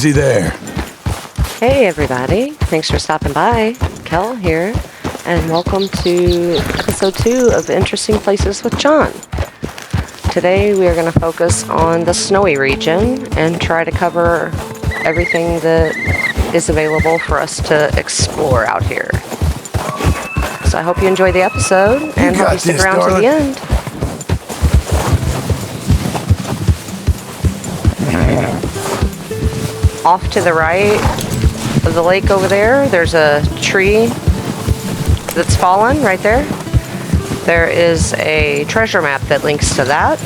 Easy there. Hey everybody, thanks for stopping by. Kel here, and welcome to episode 2 of Interesting Places with John. Today we are going to focus on the snowy region and try to cover everything that is available for us to explore out here. So I hope you enjoy the episode and hope you stick around to the end. Off to the right of the lake over there, there's a tree that's fallen right there. There is a treasure map that links to that.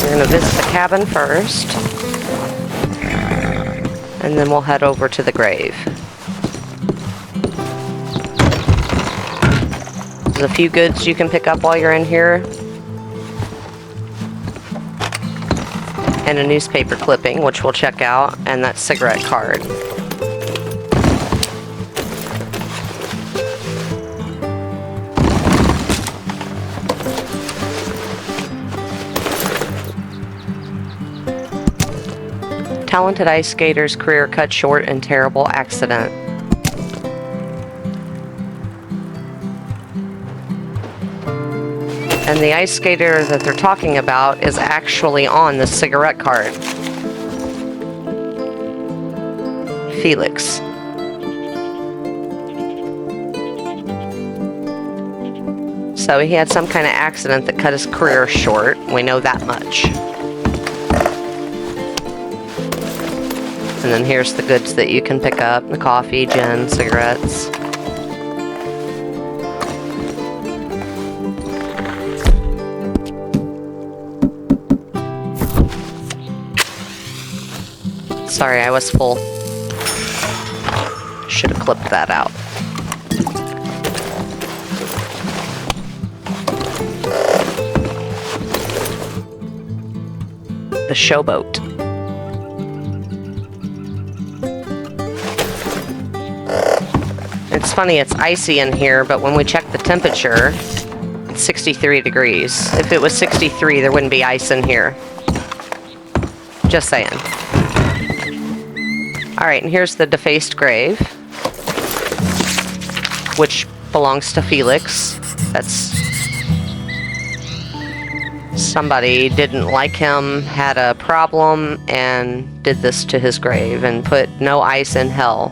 We're going to visit the cabin first, and then we'll head over to the grave. There's a few goods you can pick up while you're in here. And a newspaper clipping, which we'll check out, and that cigarette card. Talented ice skater's career cut short in terrible accident. And the ice skater that they're talking about is actually on the cigarette card. Felix. So he had some kind of accident that cut his career short. We know that much. And then here's the goods that you can pick up. The coffee, gin, cigarettes. Sorry, I was full. Should have clipped that out. The showboat. It's funny, it's icy in here, but when we check the temperature, it's 63 degrees. If it was 63, there wouldn't be ice in here. Just saying. Alright, and here's the defaced grave, which belongs to Felix. That's somebody didn't like him, had a problem, and did this to his grave and put no ice in hell.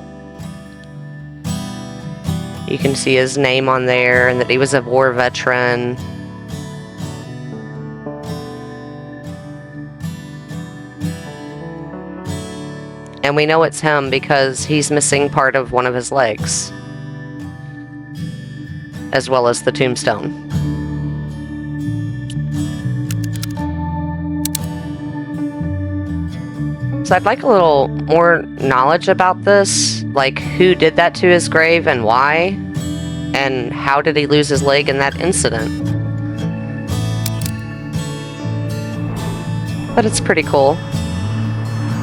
You can see his name on there and that he was a war veteran. And we know it's him because he's missing part of one of his legs, as well as the tombstone. So I'd like a little more knowledge about this, like who did that to his grave and why, and how did he lose his leg in that incident. But it's pretty cool,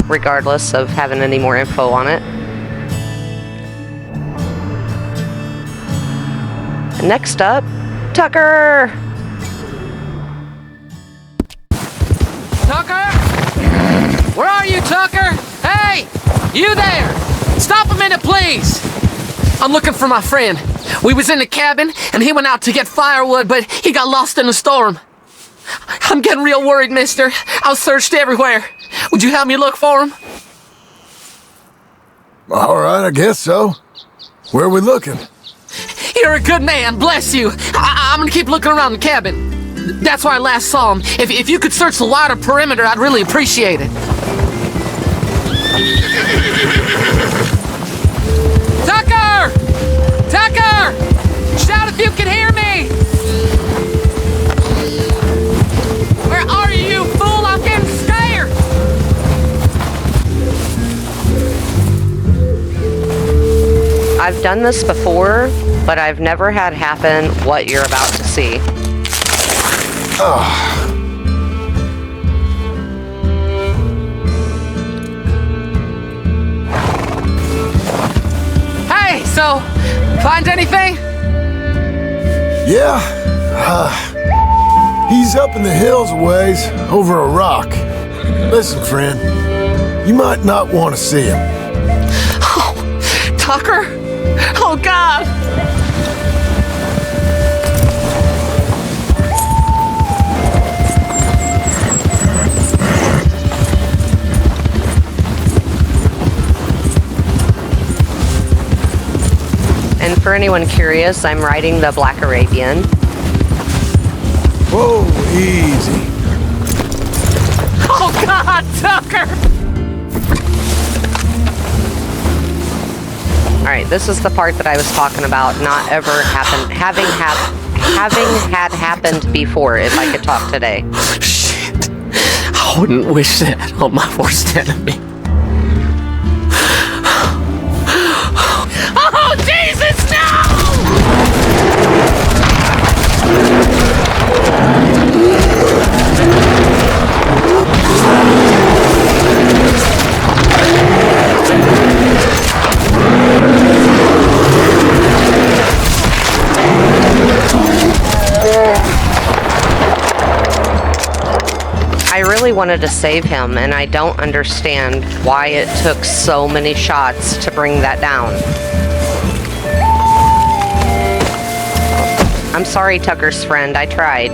regardless of having any more info on it. Next up, Tucker! Tucker? Where are you, Tucker? Hey! You there! Stop a minute, please! I'm looking for my friend. We was in the cabin, and he went out to get firewood, but he got lost in the storm. I'm getting real worried, mister. I searched everywhere. Would you help me look for him? All right, I guess so. Where are we looking? You're a good man, bless you. I'm gonna keep looking around the cabin. That's where I last saw him. If you could search the wider perimeter, I'd really appreciate it. Tucker! Tucker! Shout if you can hear me! Where are you, fool? I'm getting scared! I've done this before, but I've never had happen what you're about to see. Hey, so, find anything? Yeah? He's up in the hills a ways, over a rock. Listen, friend, you might not want to see him. Oh, Tucker? Oh, God! And for anyone curious, I'm riding the Black Arabian. Whoa, easy. Oh, God, Tucker! All right, this is the part that I was talking about not ever having had happened before, if I could talk today. Shit. I wouldn't wish that on my worst enemy. Oh, Jesus, no! I really wanted to save him, and I don't understand why it took so many shots to bring that down. I'm sorry, Tucker's friend. I tried.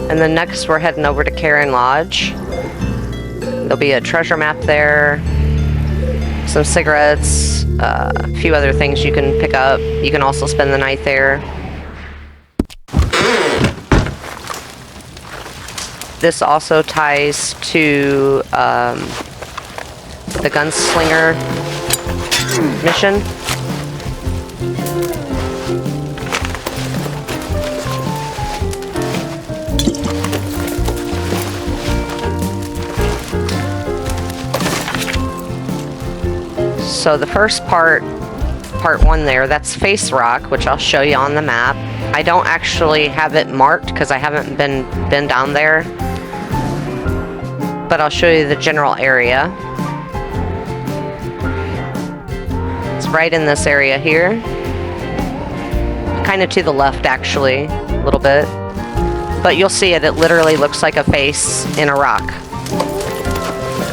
And then next we're heading over to Karen Lodge. There'll be a treasure map there, some cigarettes, a few other things you can pick up. You can also spend the night there. This also ties to the gunslinger mission. So the first part one there, that's Face Rock, which I'll show you on the map. I don't actually have it marked because I haven't been down there, but I'll show you the general area. It's right in this area here, kind of to the left actually, a little bit, but you'll see it literally looks like a face in a rock.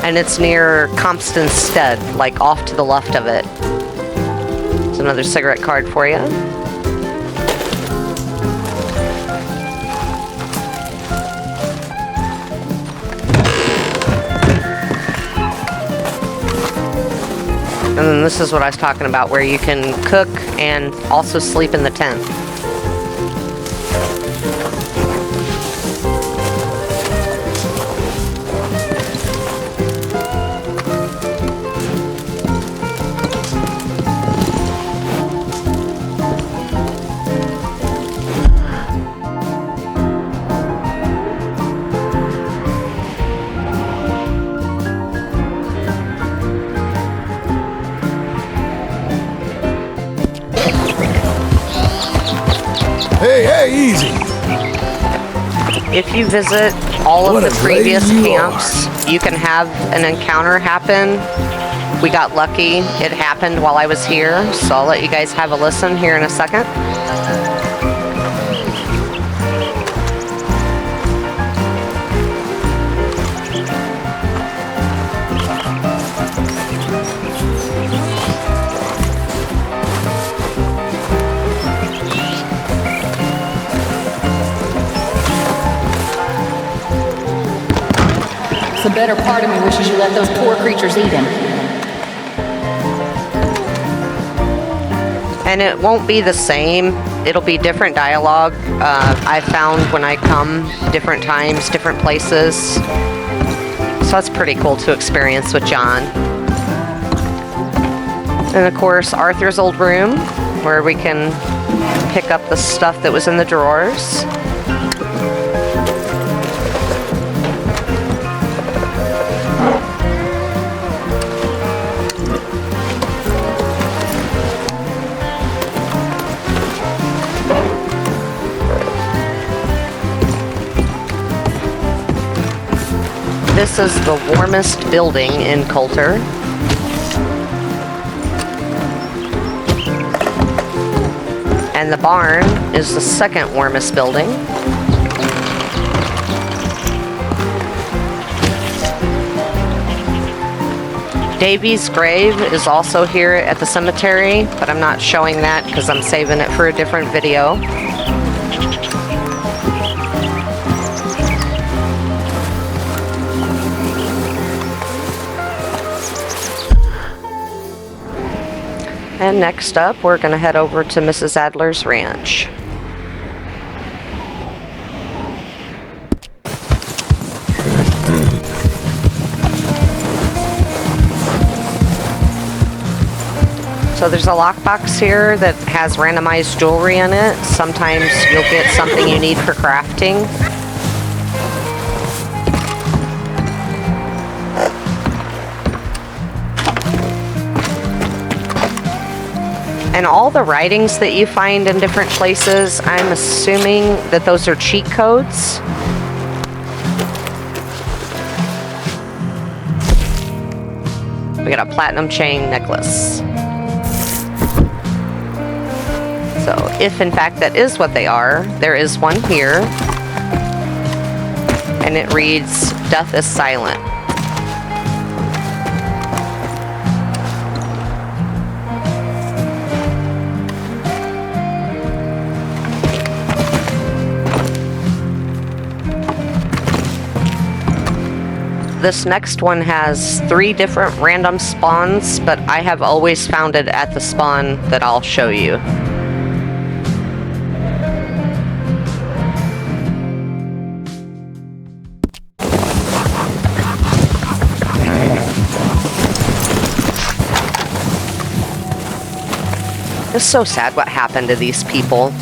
And it's near Comptonstead, like off to the left of it. There's another cigarette card for you. And then this is what I was talking about, where you can cook and also sleep in the tent. Hey, easy. If you visit all of What the a previous lady you camps, you can have an encounter happen. We got lucky. It happened while I was here, so I'll let you guys have a listen here in a second. The better part of me wishes you let those poor creatures eat him. And it won't be the same. It'll be different dialogue. I found when I come, different times, different places. So that's pretty cool to experience with John. And of course, Arthur's old room, where we can pick up the stuff that was in the drawers. This is the warmest building in Coulter. And the barn is the second warmest building. Davy's grave is also here at the cemetery, but I'm not showing that because I'm saving it for a different video. And next up, we're going to head over to Mrs. Adler's ranch. So there's a lockbox here that has randomized jewelry in it. Sometimes you'll get something you need for crafting. And all the writings that you find in different places, I'm assuming that those are cheat codes. We got a platinum chain necklace. So if in fact that is what they are, there is one here. And it reads, "Death is silent." This next one has 3 different random spawns, but I have always found it at the spawn that I'll show you. It's so sad what happened to these people.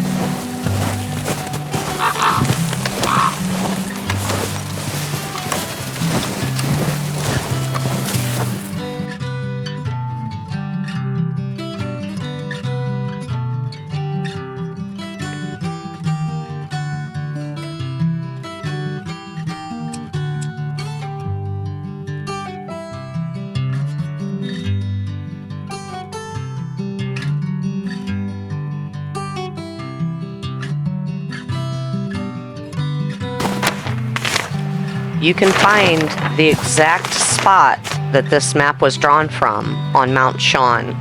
You can find the exact spot that this map was drawn from on Mount Sean.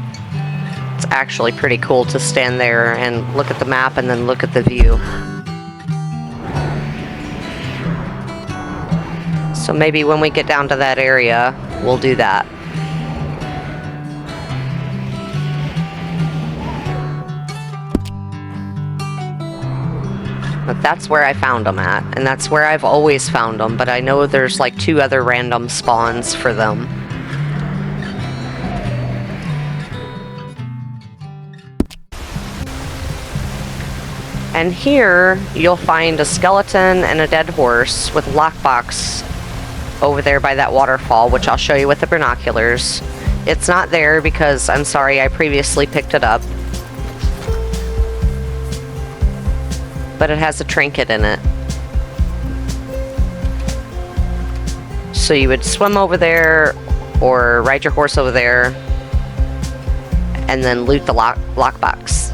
It's actually pretty cool to stand there and look at the map and then look at the view. So maybe when we get down to that area, we'll do that. But that's where I found them at, and that's where I've always found them, but I know there's like 2 other random spawns for them. And here, you'll find a skeleton and a dead horse with a lockbox over there by that waterfall, which I'll show you with the binoculars. It's not there because, I'm sorry, I previously picked it up. But it has a trinket in it. So you would swim over there or ride your horse over there and then loot the lockbox.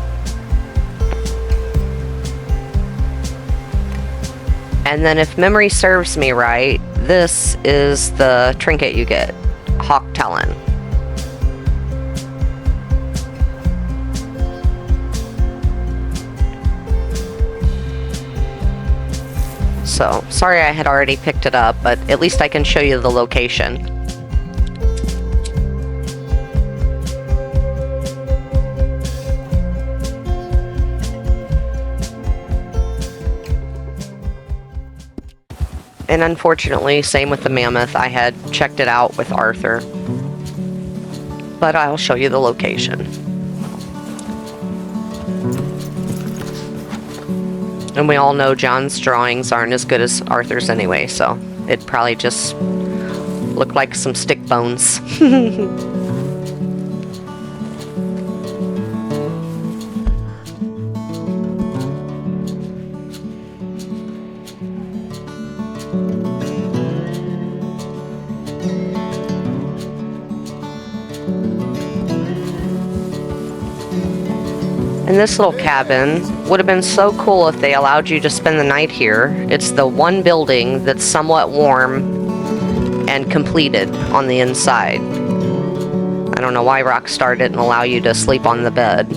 And then if memory serves me right, this is the trinket you get, Hawk Talon. So, sorry I had already picked it up, but at least I can show you the location. And unfortunately, same with the mammoth, I had checked it out with Arthur. But I'll show you the location. And we all know John's drawings aren't as good as Arthur's anyway, so it'd probably just look like some stick bones. And this little cabin would have been so cool if they allowed you to spend the night here. It's the one building that's somewhat warm and completed on the inside. I don't know why Rockstar didn't allow you to sleep on the bed.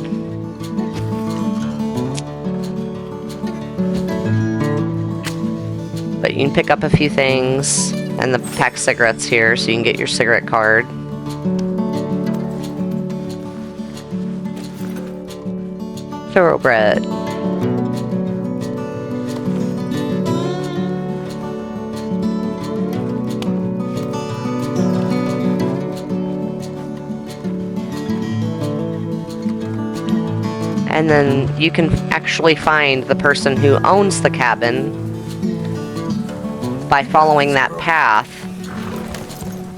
But you can pick up a few things and the pack cigarettes here so you can get your cigarette card. Thoroughbred. And then you can actually find the person who owns the cabin by following that path.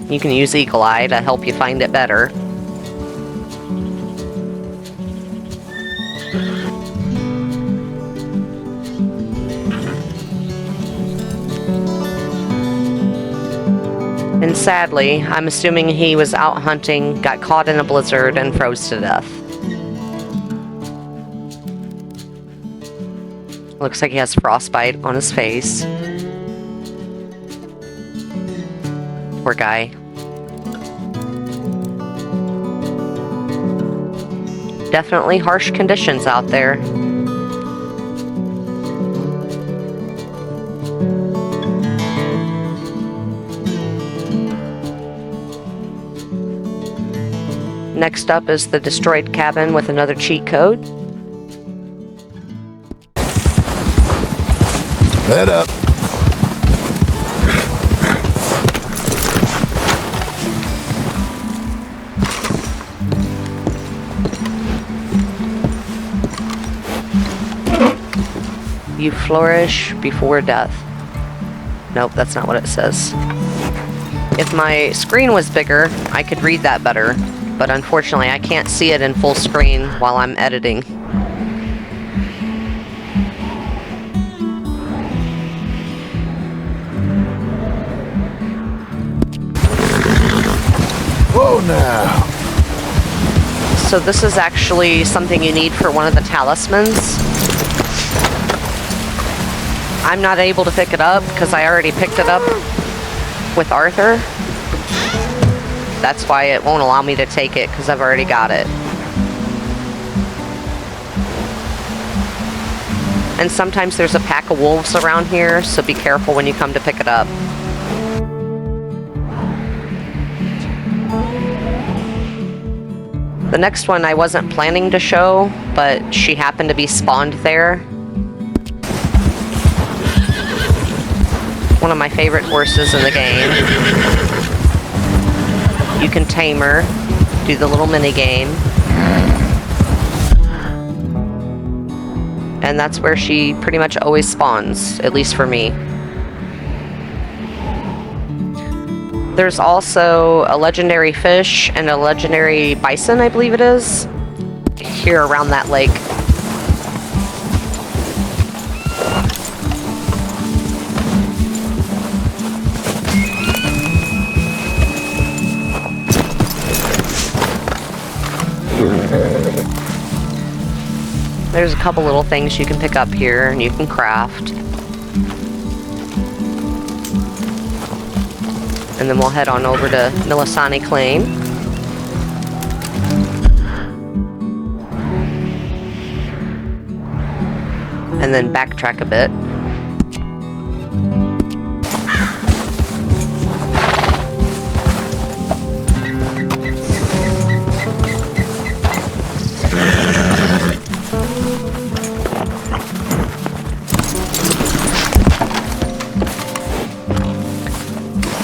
You can use Eagle Eye to help you find it better. And sadly, I'm assuming he was out hunting, got caught in a blizzard, and froze to death. Looks like he has frostbite on his face. Poor guy. Definitely harsh conditions out there. Next up is the destroyed cabin with another cheat code. Head up. You flourish before death. Nope, that's not what it says. If my screen was bigger, I could read that better. But unfortunately, I can't see it in full screen while I'm editing. Whoa now. So this is actually something you need for one of the talismans. I'm not able to pick it up because I already picked it up with Arthur. That's why it won't allow me to take it, because I've already got it. And sometimes there's a pack of wolves around here, so be careful when you come to pick it up. The next one I wasn't planning to show, but she happened to be spawned there. One of my favorite horses in the game. You can tame her, do the little mini game. And that's where she pretty much always spawns, at least for me. There's also a legendary fish and a legendary bison, I believe it is, here around that lake. There's a couple little things you can pick up here and you can craft. And then we'll head on over to Milisani Claim. And then backtrack a bit.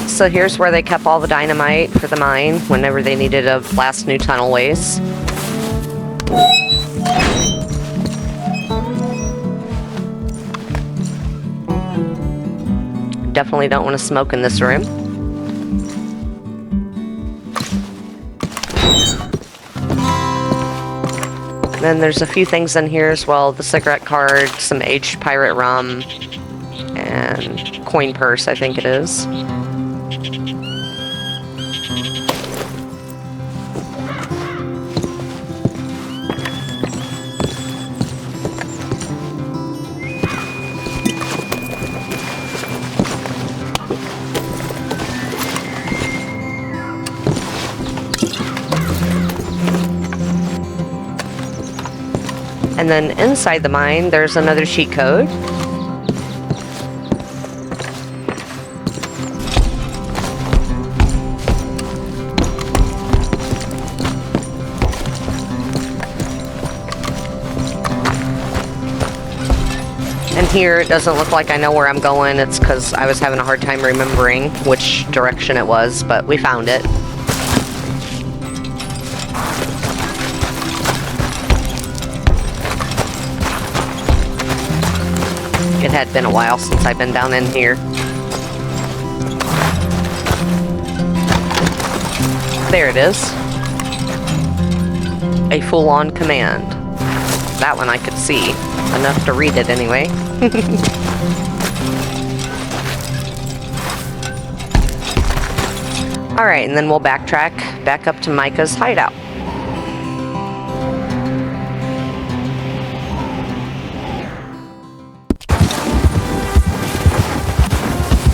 So here's where they kept all the dynamite for the mine whenever they needed to blast new tunnelways. Definitely don't want to smoke in this room. Then there's a few things in here as well. The cigarette card, some aged pirate rum, and coin purse, I think it is. And then inside the mine, there's another cheat code. And here, it doesn't look like I know where I'm going. It's because I was having a hard time remembering which direction it was, but we found it. It had been a while since I've been down in here. There it is. A full-on command. That one I could see. Enough to read it anyway. Alright, and then we'll backtrack back up to Micah's hideout.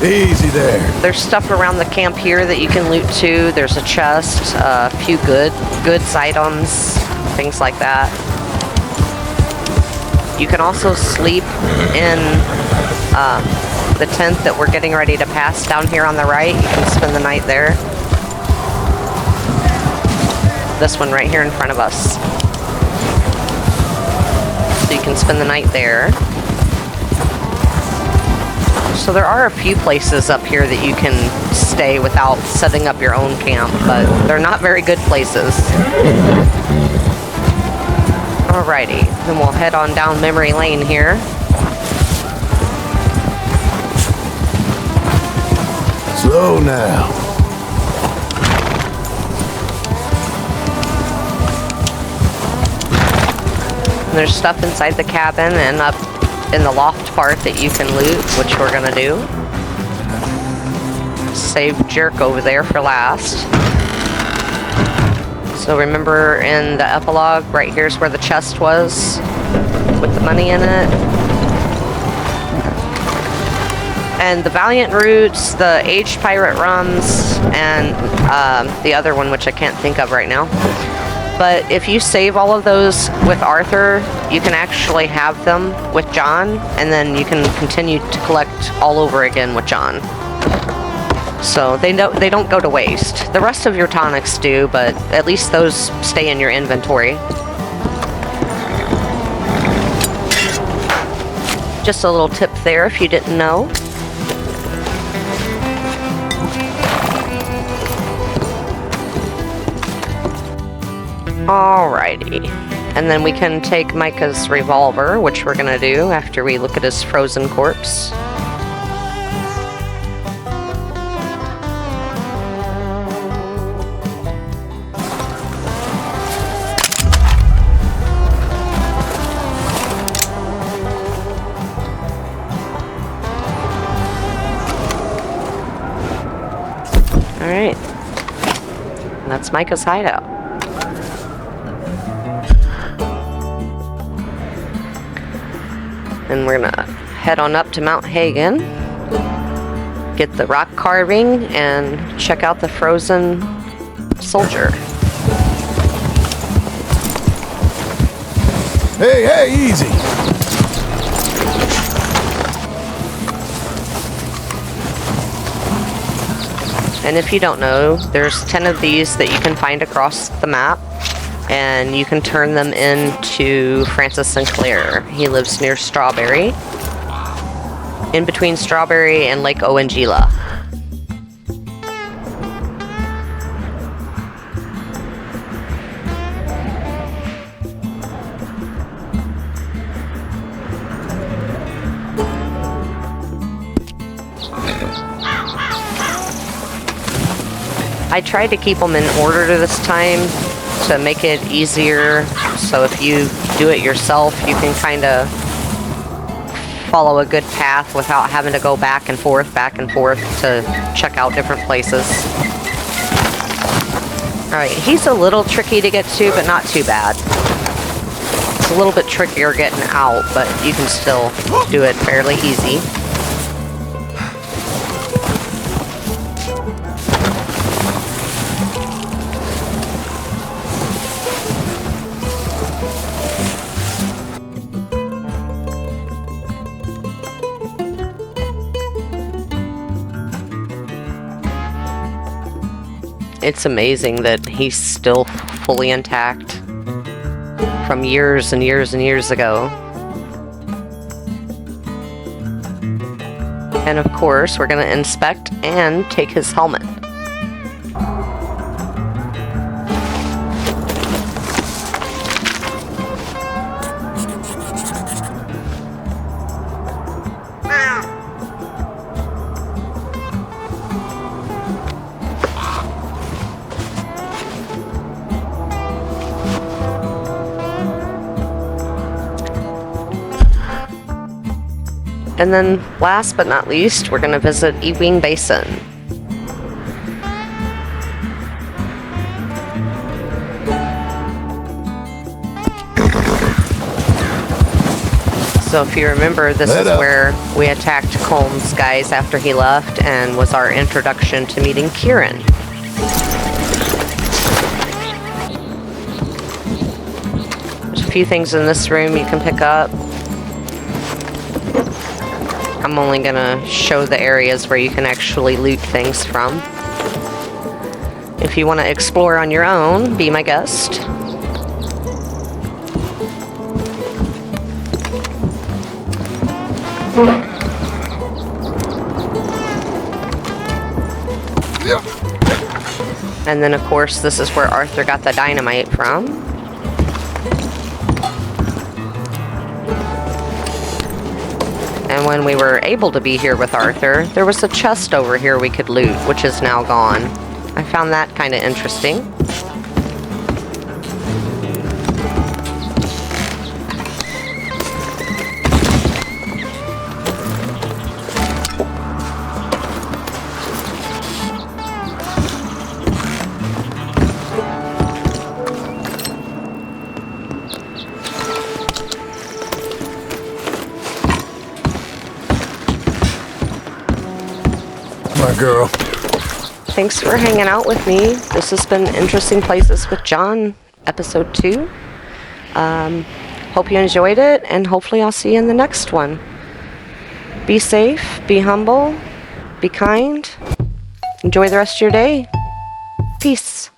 Easy there. There's stuff around the camp here that you can loot too. There's a chest, a few goods items, things like that. You can also sleep in the tent that we're getting ready to pass down here on the right. You can spend the night there. This one right here in front of us. So you can spend the night there. So there are a few places up here that you can stay without setting up your own camp, but they're not very good places. Alrighty, then we'll head on down memory lane here. Slow now. There's stuff inside the cabin and up in the loft part that you can loot, which we're gonna do. Save Jerk over there for last. So remember in the epilogue, right here's where the chest was with the money in it. And the Valiant Roots, the Aged Pirate Rums, and the other one, which I can't think of right now. But if you save all of those with Arthur, you can actually have them with John, and then you can continue to collect all over again with John. So they don't go to waste. The rest of your tonics do, but at least those stay in your inventory. Just a little tip there if you didn't know. Alrighty. And then we can take Micah's revolver, which we're gonna do after we look at his frozen corpse. Alright. That's Micah's hideout. And we're gonna head on up to Mount Hagen, get the rock carving, and check out the frozen soldier. Hey, easy. And if you don't know, there's 10 of these that you can find across the map, and you can turn them into Francis Sinclair. He lives near Strawberry, in between Strawberry and Lake Owanjila. I tried to keep them in order this time to make it easier, so if you do it yourself, you can kind of follow a good path without having to go back and forth to check out different places. Alright, he's a little tricky to get to, but not too bad. It's a little bit trickier getting out, but you can still do it fairly easy. It's amazing that he's still fully intact from years and years and years ago. And of course, we're going to inspect and take his helmet. And then, last but not least, we're going to visit Ewing Basin. So if you remember, this is where we attacked Colm's guys after he left and was our introduction to meeting Kieran. There's a few things in this room you can pick up. I'm only gonna show the areas where you can actually loot things from. If you want to explore on your own, be my guest. And then of course this is where Arthur got the dynamite from. And when we were able to be here with Arthur, there was a chest over here we could loot, which is now gone. I found that kind of interesting. My girl. Thanks for hanging out with me. This has been Interesting Places with John, episode 2. Hope you enjoyed it, and hopefully I'll see you in the next one. Be safe, be humble, be kind. Enjoy the rest of your day. Peace.